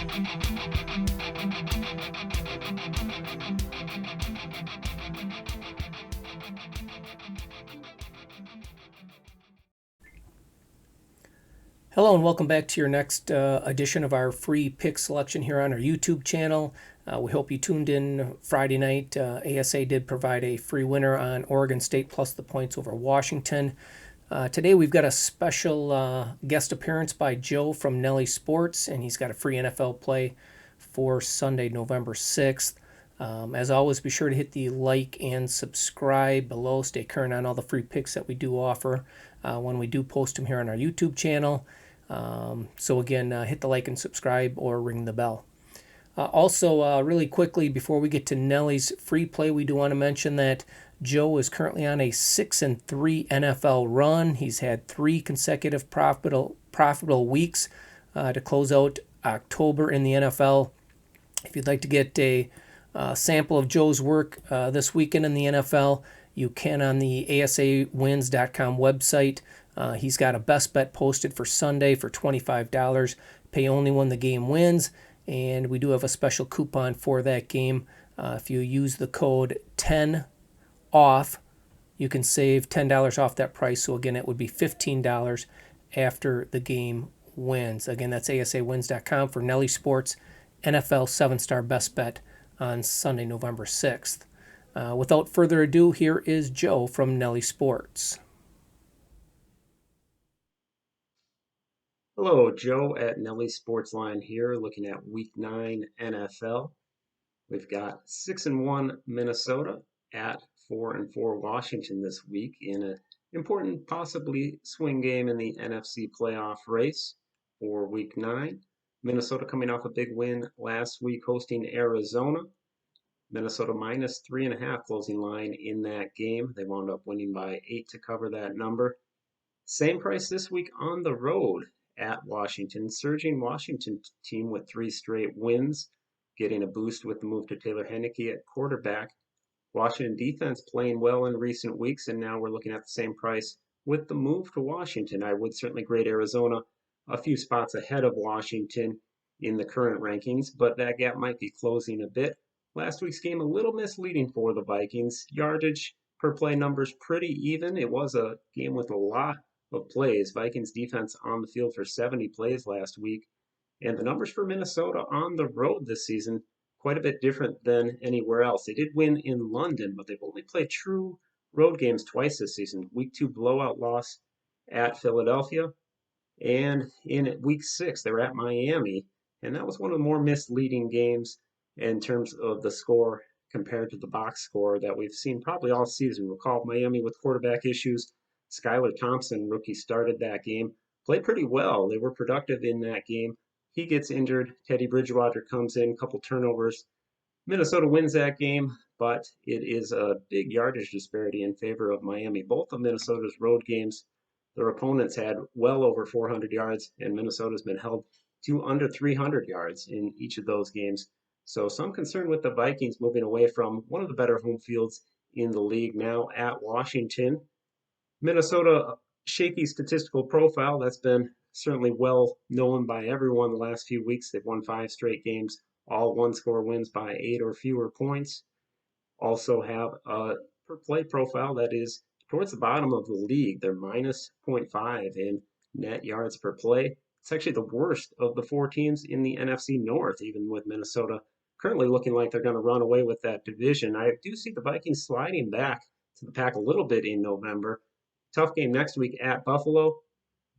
Hello and welcome back to your next edition of our free pick selection here on our YouTube channel. We hope you tuned in Friday night. ASA did provide a free winner on Oregon State plus the points over Washington. Today we've got a special guest appearance by Joe from Nelly Sports, and he's got a free NFL play for Sunday, November 6th. As always, be sure to hit the like and subscribe below. Stay current on all the free picks that we do offer when we do post them here on our YouTube channel. So again, hit the like and subscribe or ring the bell. Also, really quickly, before we get to Nelly's free play, we do want to mention that Joe is currently on a 6-3 NFL run. He's had 3 consecutive profitable weeks to close out October in the NFL. If you'd like to get a sample of Joe's work this weekend in the NFL, you can on the ASAwins.com website. He's got a best bet posted for Sunday for $25. Pay only when the game wins. And we do have a special coupon for that game. If you use the code 10OFF, you can save $10 off that price. So again, it would be $15 after the game wins. Again, that's ASAwins.com for Nelly Sports NFL 7-star best bet on Sunday, November 6th. Without further ado, here is Joe from Nelly Sports. Hello, Joe at Nelly Sportsline here, looking at Week 9 NFL. We've got 6-1 Minnesota at 4-4 Washington this week in an important, possibly swing game in the NFC playoff race for Week 9. Minnesota coming off a big win last week hosting Arizona. Minnesota minus 3.5 closing line in that game. They wound up winning by 8 to cover that number. Same price this week on the road at Washington. Surging Washington team with 3 straight wins, getting a boost with the move to Taylor Heinicke at quarterback. Washington defense playing well in recent weeks, and now we're looking at the same price with the move to Washington. I would certainly grade Arizona a few spots ahead of Washington in the current rankings, but that gap might be closing a bit. Last week's game a little misleading for the Vikings. Yardage per play numbers pretty even. It was a game with a lot of plays. Vikings defense on the field for 70 plays last week. And the numbers for Minnesota on the road this season, quite a bit different than anywhere else. They did win in London, but they've only played true road games twice this season. Week 2 blowout loss at Philadelphia. And in Week 6, they were at Miami. And that was one of the more misleading games in terms of the score compared to the box score that we've seen probably all season. Recall Miami with quarterback issues. Skylar Thompson, rookie, started that game. Played pretty well. They were productive in that game. He gets injured. Teddy Bridgewater comes in, couple turnovers. Minnesota wins that game, but it is a big yardage disparity in favor of Miami. Both of Minnesota's road games, their opponents had well over 400 yards, and Minnesota's been held to under 300 yards in each of those games. So some concern with the Vikings moving away from one of the better home fields in the league now at Washington. Minnesota, shaky statistical profile. That's been certainly well known by everyone the last few weeks. They've won 5 straight games, all one-score wins by 8 or fewer points. Also have a per-play profile that is towards the bottom of the league. They're minus 0.5 in net yards per play. It's actually the worst of the 4 teams in the NFC North, even with Minnesota currently looking like they're going to run away with that division. I do see the Vikings sliding back to the pack a little bit in November. Tough game next week at Buffalo,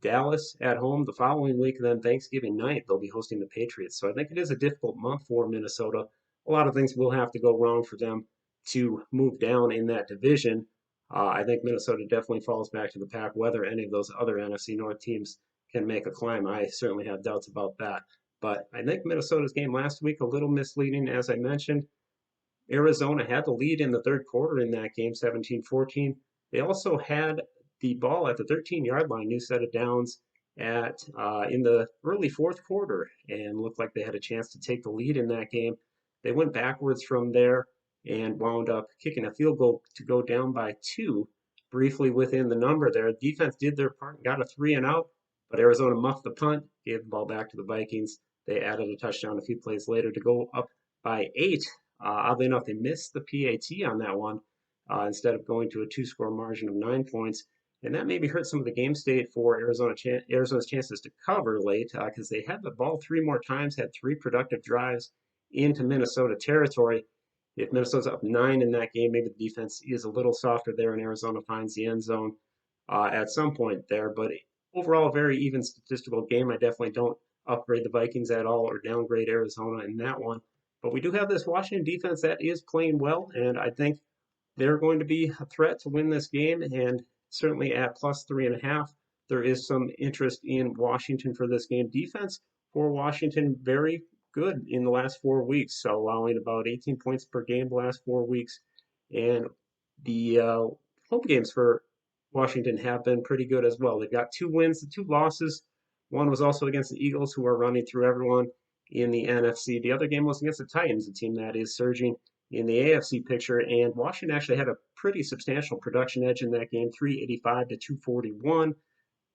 Dallas at home the following week, then Thanksgiving night they'll be hosting the Patriots. So I think it is a difficult month for Minnesota. A lot of things will have to go wrong for them to move down in that division. I think Minnesota definitely falls back to the pack. Whether any of those other NFC North teams can make a climb, I certainly have doubts about that. But I think Minnesota's game last week a little misleading, as I mentioned. Arizona had the lead in the third quarter in that game, 17-14. They also had the ball at the 13-yard line, new set of downs in the early fourth quarter, and looked like they had a chance to take the lead in that game. They went backwards from there and wound up kicking a field goal to go down by 2, briefly within the number there. Defense did their part and got a 3-and-out, but Arizona muffed the punt, gave the ball back to the Vikings. They added a touchdown a few plays later to go up by 8. Oddly enough, they missed the PAT on that one instead of going to a two-score margin of 9 points. And that maybe hurt some of the game state for Arizona's chances to cover late because they had the ball 3 more times, had 3 productive drives into Minnesota territory. If Minnesota's up 9 in that game, maybe the defense is a little softer there, and Arizona finds the end zone at some point there. But overall, a very even statistical game. I definitely don't upgrade the Vikings at all or downgrade Arizona in that one. But we do have this Washington defense that is playing well, and I think they're going to be a threat to win this game. And certainly at plus 3.5, there is some interest in Washington for this game. Defense for Washington, very good in the last 4 weeks, so allowing about 18 points per game the last 4 weeks. And the home games for Washington have been pretty good as well. They've got 2 wins, the 2 losses. One was also against the Eagles, who are running through everyone in the NFC. The other game was against the Titans, a team that is surging in the AFC picture. And Washington actually had a pretty substantial production edge in that game, 385 to 241.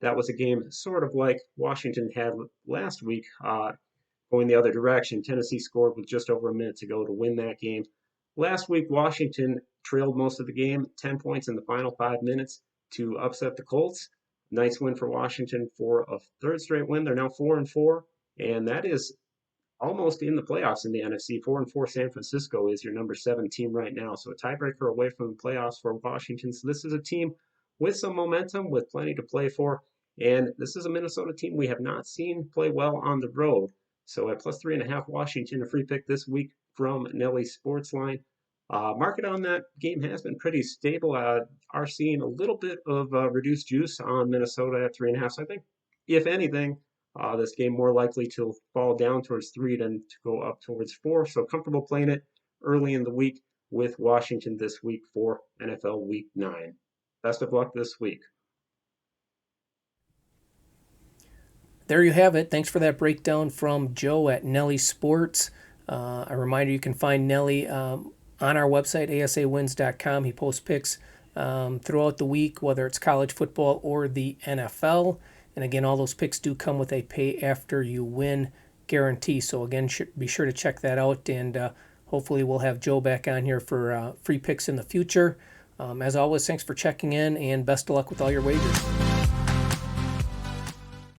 That was a game sort of like Washington had last week, going the other direction. Tennessee scored with just over a minute to go to win that game. Last week, Washington trailed most of the game, 10 points in the final 5 minutes to upset the Colts. Nice win for Washington for a third straight win. They're now 4-4, and that is almost in the playoffs in the NFC. 4-4 San Francisco is your number 7 team right now, so a tiebreaker away from the playoffs for Washington. So this is a team with some momentum, with plenty to play for, and this is a Minnesota team we have not seen play well on the road. So at plus 3.5, Washington, a free pick this week from Nelly Sportsline. Market on that game has been pretty stable. Are seeing a little bit of reduced juice on Minnesota at 3.5. So I think, if anything, this game more likely to fall down towards 3 than to go up towards 4. So comfortable playing it early in the week with Washington this week for NFL Week 9. Best of luck this week. There you have it. Thanks for that breakdown from Joe at Nelly Sports. A reminder, you can find Nelly on our website, ASAwins.com. He posts picks throughout the week, whether it's college football or the NFL. And again, all those picks do come with a pay after you win guarantee. So again, be sure to check that out. And hopefully we'll have Joe back on here for free picks in the future. As always, thanks for checking in, and best of luck with all your wagers.